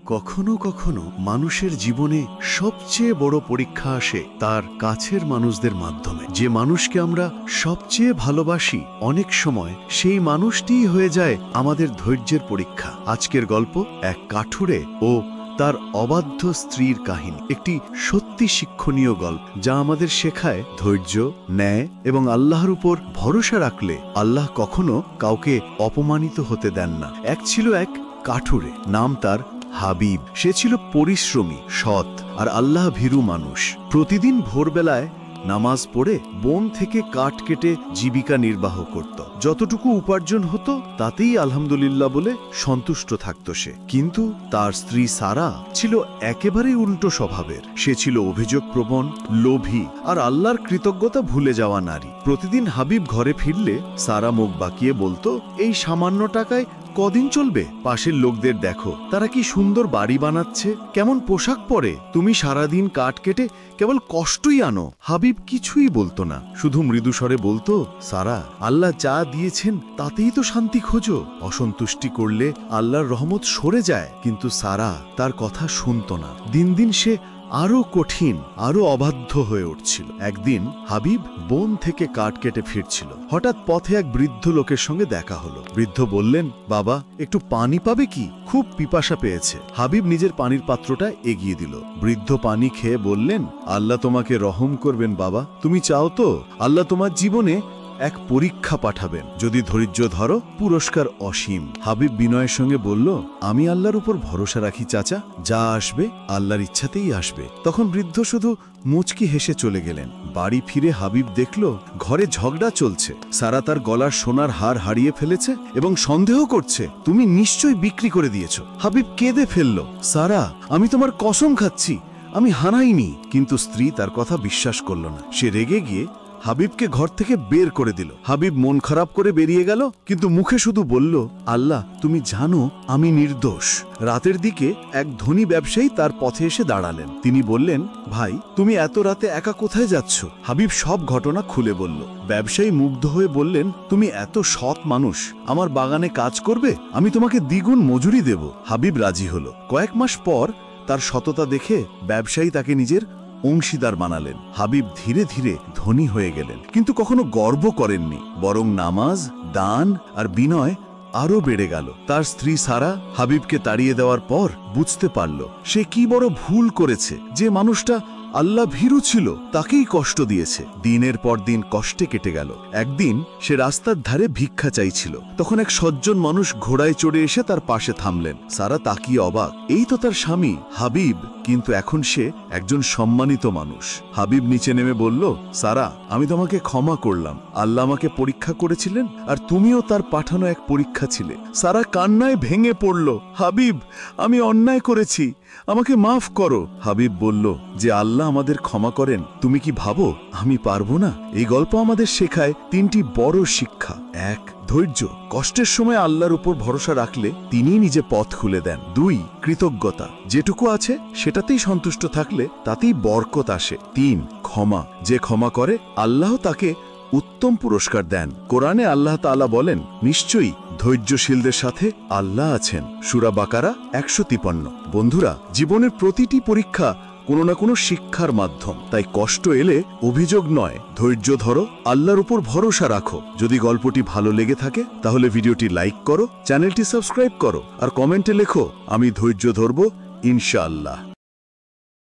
কখনো কখনো মানুষের জীবনে সবচেয়ে বড় পরীক্ষা আসে তার কাছের মানুষদের মাধ্যমে। যে মানুষকে আমরা সবচেয়ে ভালোবাসি, অনেক সময় সেই মানুষটিই হয়ে যায় আমাদের ধৈর্যের পরীক্ষা। আজকের গল্প এক কাঠুরে ও তার অবাধ্য স্ত্রীর কাহিনী, একটি সত্যি শিক্ষণীয় গল্প যা আমাদের শেখায় ধৈর্য, ন্যায় এবং আল্লাহর উপর ভরসা রাখলে আল্লাহ কখনো কাউকে অপমানিত হতে দেন না। ছিল এক কাঠুরে, নাম তার হাবিব। সে ছিল পরিশ্রমী, সৎ আর আল্লাহ ভীরু মানুষ। প্রতিদিন ভোরবেলায় নামাজ পড়ে বন থেকে কাঠ কেটে জীবিকা নির্বাহ করত। যতটুকু উপার্জন হতো তাতেই আলহামদুলিল্লাহ বলে সন্তুষ্ট থাকত সে। কিন্তু তার স্ত্রী সারা ছিল একেবারেই উল্টো স্বভাবের। সে ছিল অভিযোগপ্রবণ, লোভী আর আল্লাহর কৃতজ্ঞতা ভুলে যাওয়া নারী। প্রতিদিন হাবিব ঘরে ফিরলে সারা মুখ বাঁকিয়ে বলতো, এই সামান্য টাকায় কদিন চলবে? পাশের লোকদের দেখো, তারা কি সুন্দর বাড়ি বানাচ্ছে, কেমন পোশাক পরে, তুমি সারাদিন কাঠ কেটে কেবল কষ্টই আনো। হাবিব কিছুই বলতো না, শুধু মৃদুস্বরে বলতো, সারা, আল্লাহ যা দিয়েছেন তাতেই তো শান্তি খোঁজো। অসন্তুষ্টি করলে আল্লাহর রহমত সরে যায়। কিন্তু সারা তার কথা শুনতো না। দিন দিন সে আরো কঠিন, আরো অবাধ্য হয়ে উঠছিল। একদিন হাবিব বন থেকে কাঠ কেটে ফিরছিল। হঠাৎ পথে এক বৃদ্ধ লোকের সঙ্গে দেখা হলো। বৃদ্ধ বললেন, বাবা, একটু পানি পাবে কি? খুব পিপাসা পেয়েছে। হাবিব নিজের পানির পাত্রটা এগিয়ে দিল। বৃদ্ধ পানি খেয়ে বললেন, আল্লাহ তোমাকে রহম করবেন বাবা। তুমি চাও তো আল্লাহ তোমার জীবনে এক পরীক্ষা পাঠাবেন। যদি ধৈর্য ধরো, পুরস্কার অসীম। হাবিব বিনয়ের সঙ্গে বলল, আমি আল্লাহর উপর ভরসা রাখি চাচা, যা আসবে আল্লাহর ইচ্ছাতেই আসবে। তখন বৃদ্ধ শুধু মুচকি হেসে চলে গেলেন। বাড়ি ফিরে হাবিব দেখল ঘরে ঝগড়া চলছে। সারা তার গলার সোনার হার হারিয়ে ফেলেছে এবং সন্দেহ করছে তুমি নিশ্চয়ই বিক্রি করে দিয়েছ। হাবিব কেঁদে ফেলল, সারা, আমি তোমার কসম খাচ্ছি আমি হারাইনি। কিন্তু স্ত্রী তার কথা বিশ্বাস করল না। সে রেগে গিয়ে হাবিবকে ঘর থেকে বের করে দিল। হাবিব মন খারাপ করে বেরিয়ে গেল, কিন্তু মুখে শুধু বলল, আল্লাহ তুমি জানো আমি নির্দোষ। রাতের দিকে এক ধনী ব্যবসায়ী তার পথে এসে দাঁড়ালেন। তিনি বললেন, ভাই, তুমি এত রাতে একা কোথায় যাচ্ছ? হাবিব সব ঘটনা খুলে বলল। ব্যবসায়ী মুগ্ধ হয়ে বললেন, তুমি এত সৎ মানুষ, আমার বাগানে কাজ করবে, আমি তোমাকে দ্বিগুণ মজুরি দেব। হাবিব রাজি হল। কয়েক মাস পর তার সততা দেখে ব্যবসায়ী তাকে নিজের অংশীদার বানালেন। হাবিব ধীরে ধীরে ধনী হয়ে গেলেন, কিন্তু কখনো গর্ব করেননি, বরং নামাজ, দান আর বিনয় আরো বেড়ে গেল। তার স্ত্রী সারা হাবিবকে তাড়িয়ে দেওয়ার পর বুঝতে পারল সে কি বড় ভুল করেছে। যে মানুষটা আল্লাহ ভীরু ছিল তাকেই কষ্ট দিয়েছে। দিনের পর দিন কষ্টে কেটে গেল। একদিন সে রাস্তার ধারে ভিক্ষা চাইছিল। তখন এক সজ্জন মানুষ ঘোড়ায় চড়ে এসে তার পাশে থামলেন। সারা তাকিয়ে অবাক, এই তো তার স্বামী হাবিব, কিন্তু এখন সে একজন সম্মানিত মানুষ। হাবিব নিচে নেমে বলল, সারা, আমি তোমাকে ক্ষমা করলাম। আল্লাহ আমাকে পরীক্ষা করেছিলেন আর তুমিও তার পাঠানো এক পরীক্ষা ছিলে। সারা কান্নায় ভেঙে পড়ল, হাবিব, আমি অন্যায় করেছি, আমাকে মাফ করো। হাবিব বলল, যে আল্লাহ আমাদের ক্ষমা করেন, তুমি কি ভাবো আমি পারবো না? এই গল্প আমাদের শেখায় তিনটি বড় শিক্ষা। এক, ধৈর্য, কষ্টের সময় আল্লাহর উপর ভরসা রাখলে তিনিই নিজে পথ খুলে দেন। দুই, কৃতজ্ঞতা, যেটুকু আছে সেটাতেই সন্তুষ্ট থাকলে তাতেই বরকত আসে। তিন, ক্ষমা, যে ক্ষমা করে আল্লাহ তাকে উত্তম পুরস্কার দেন। কোরআনে আল্লাহ তাআলা বলেন, নিশ্চয়ই ধৈর্যশীলদের সাথে আল্লাহ আছেন। সূরা বাকারা 153। বন্ধুরা, জীবনের প্রতিটি পরীক্ষা কোনো না কোনো শিক্ষার মাধ্যম। তাই কষ্ট এলে অভিযোগ নয়, ধৈর্য ধরো, আল্লাহর উপর ভরসা রাখো। যদি গল্পটি ভালো লেগে থাকে তাহলে ভিডিওটি লাইক করো, চ্যানেলটি সাবস্ক্রাইব করো আর কমেন্টে লেখো, আমি ধৈর্য ধরব ইনশাআল্লাহ।